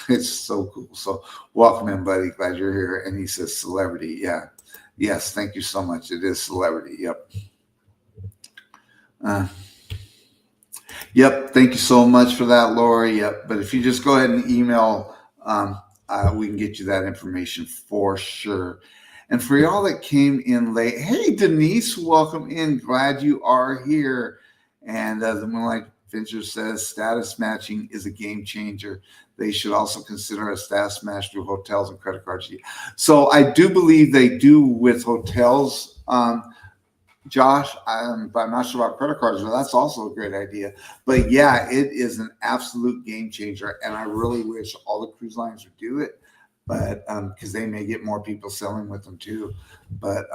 It's so cool. So welcome in, buddy. Glad you're here. And he says celebrity. Yeah. Yes. Thank you so much. It is celebrity. Yep. Yep. Thank you so much for that, Laura. Yep. But if you just go ahead and email, we can get you that information for sure. And for y'all that came in late, hey, Denise, welcome in. Glad you are here. And the Moonlight Adventure says status matching is a game changer. They should also consider a status match through hotels and credit cards. So I do believe they do with hotels, Josh, but I'm not sure about credit cards, but that's also a great idea. But yeah, it is an absolute game changer. And I really wish all the cruise lines would do it. But because they may get more people selling with them too. But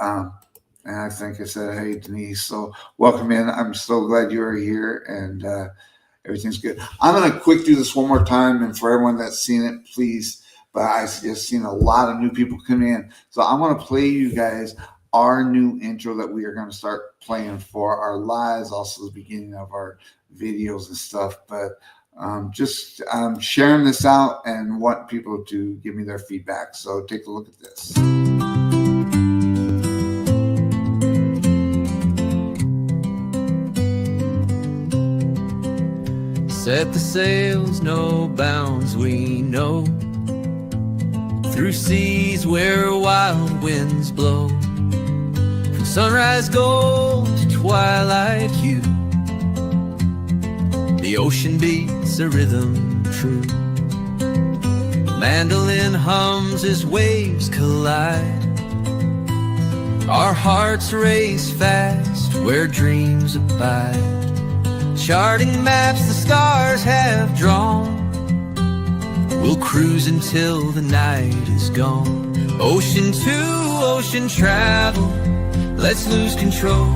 and I think I said, hey, Denise, so welcome in. I'm so glad you are here and everything's good. I'm going to quick do this one more time. And for everyone that's seen it, please. But I've just seen a lot of new people come in. So I want to play you guys our new intro that we are going to start playing for our lives, also the beginning of our videos and stuff. But just sharing this out and want people to give me their feedback. So take a look at this. Set the sails, no bounds we know, through seas where wild winds blow, from sunrise gold to twilight hue. The ocean beats a rhythm true. The mandolin hums as waves collide. Our hearts race fast where dreams abide. Charting maps the stars have drawn. We'll cruise until the night is gone. Ocean to ocean travel, let's lose control.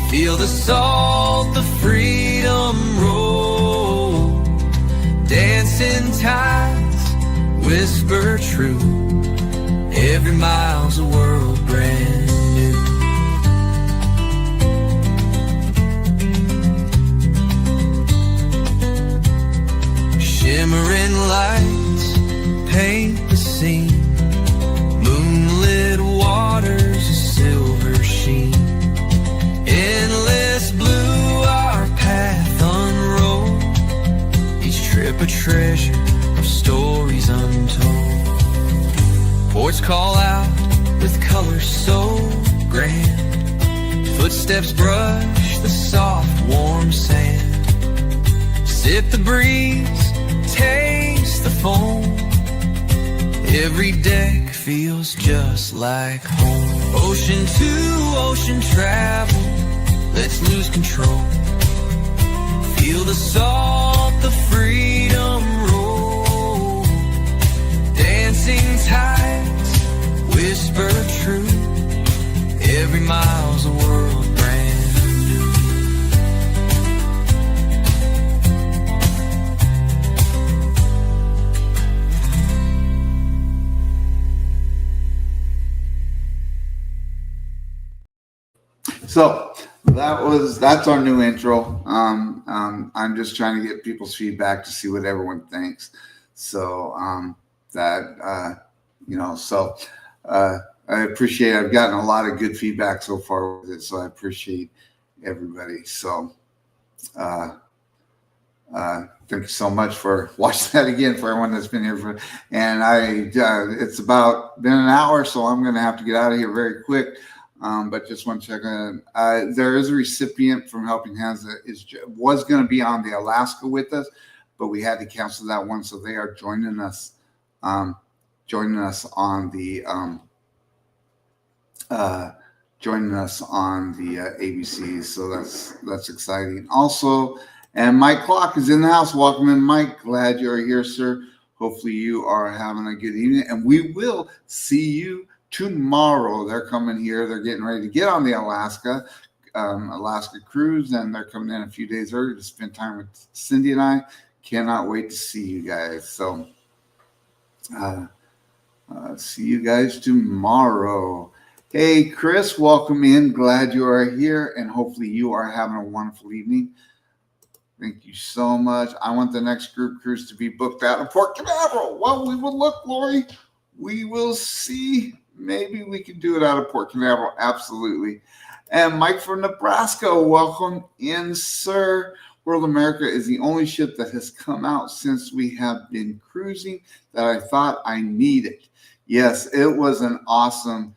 Feel the salt, the freedom roll. Dancing tides, whisper true. Every mile's a world brand new. Shimmering lights paint the scene. Moonlit waters, a silver sheen. Endless blue, our path unrolled. Each trip a treasure of stories untold. Ports call out with colors so grand. Footsteps brush the soft, warm sand. Sip the breeze, taste the foam. Every deck feels just like home. Ocean to ocean travel, let's lose control. Feel the salt, the freedom roll. Dancing tides, whisper true. Every mile's a world brand new. So that's our new intro. I'm just trying to get people's feedback to see what everyone thinks. So I appreciate. I've gotten a lot of good feedback so far with it, so I appreciate everybody. So thank you so much for watching that again. For everyone that's been here it's about been an hour, so I'm going to have to get out of here very quick. But just want to check on. There is a recipient from Helping Hands that was going to be on the Alaska with us, but we had to cancel that one. So they are joining us on the ABC. So that's exciting. Also, and Mike Clark is in the house. Welcome in, Mike. Glad you're here, sir. Hopefully you are having a good evening, and we will see you tomorrow. They're coming here. They're getting ready to get on the Alaska. Alaska cruise, and they're coming in a few days early to spend time with Cindy and I. Cannot wait to see you guys. So see you guys tomorrow. Hey, Chris, welcome in. Glad you are here, and hopefully you are having a wonderful evening. Thank you so much. I want the next group cruise to be booked out of Port Canaveral. Well, we will look, Lori. We will see. Maybe we can do it out of Port Canaveral. Absolutely. And Mike from Nebraska, welcome in, sir. World America is the only ship that has come out since we have been cruising that I thought I needed. Yes, it was an awesome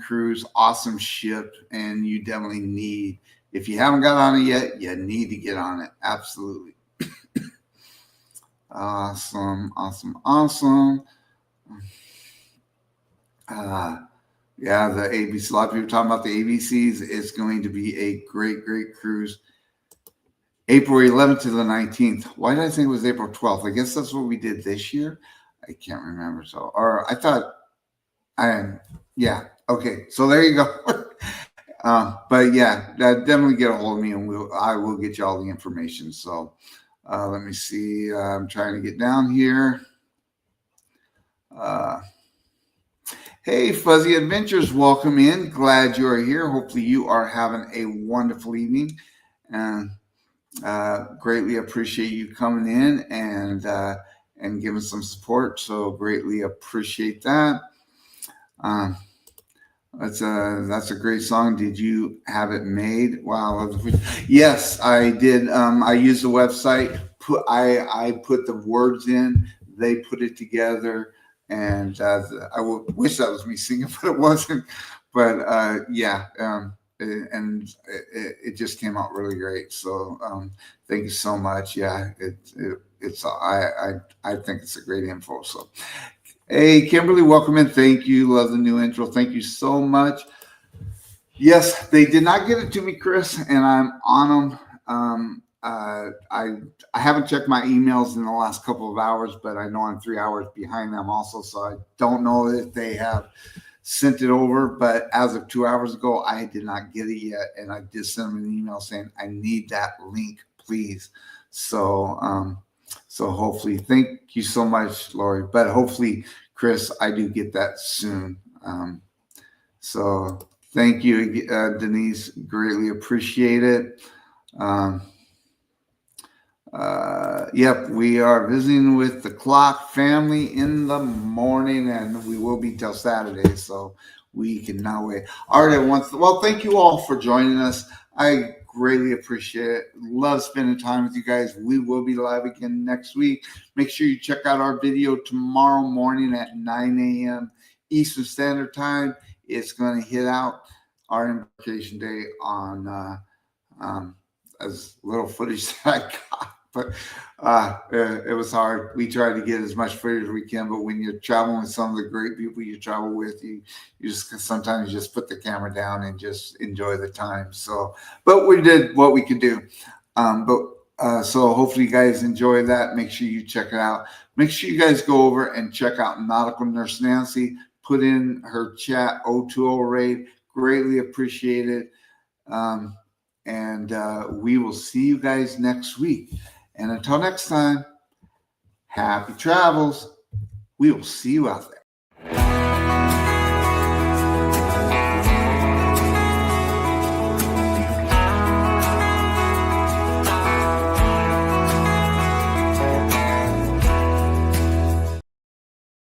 cruise, awesome ship, and you definitely need. If you haven't got on it yet, you need to get on it. Absolutely. Awesome. Yeah, the ABC. A lot of people talking about the ABCs. It's going to be a great cruise. April 11th to the 19th. Why did I think it was April 12th? I guess that's what we did this year. I can't remember. So, or I thought, yeah. Okay, so there you go. But yeah, definitely get a hold of me, and I will get you all the information. So let me see. I'm trying to get down here. Hey, Fuzzy Adventures, welcome in. Glad you are here. Hopefully you are having a wonderful evening, and greatly appreciate you coming in and giving some support. So greatly appreciate that. That's a great song. Did you have it made? Wow. Yes, I did. I used the website. I put the words in. They put it together, and I wish that was me singing, but it wasn't. But yeah, and it just came out really great. So thank you so much. Yeah, it's I think it's a great info. So. Hey, Kimberly, welcome in. Thank you. Love the new intro. Thank you so much. Yes, they did not get it to me, Chris, and I'm on them. I haven't checked my emails in the last couple of hours, but I know I'm 3 hours behind them also, so I don't know if they have sent it over. But as of 2 hours ago, I did not get it yet, and I did send them an email saying I need that link, please. So hopefully, thank you so much, Lori. But hopefully, Chris, I do get that soon. So thank you, Denise. Greatly appreciate it. Yep, we are visiting with the Clock family in the morning, and we will be till Saturday. So we can now wait. All right, everyone. Well, thank you all for joining us. I greatly appreciate it. Love spending time with you guys. We will be live again next week. Make sure you check out our video tomorrow morning at 9 a.m. Eastern Standard Time. It's going to hit out our embarkation day on as little footage that I got. But it was hard. We tried to get as much footage as we can, but when you're traveling with some of the great people you travel with, you just sometimes you just put the camera down and just enjoy the time. So, but we did what we could do. So hopefully you guys enjoy that. Make sure you check it out. Make sure you guys go over and check out Nautical Nurse Nancy. Put in her chat 020 rate. Greatly appreciate it. And we will see you guys next week. And until next time, happy travels. We will see you out there.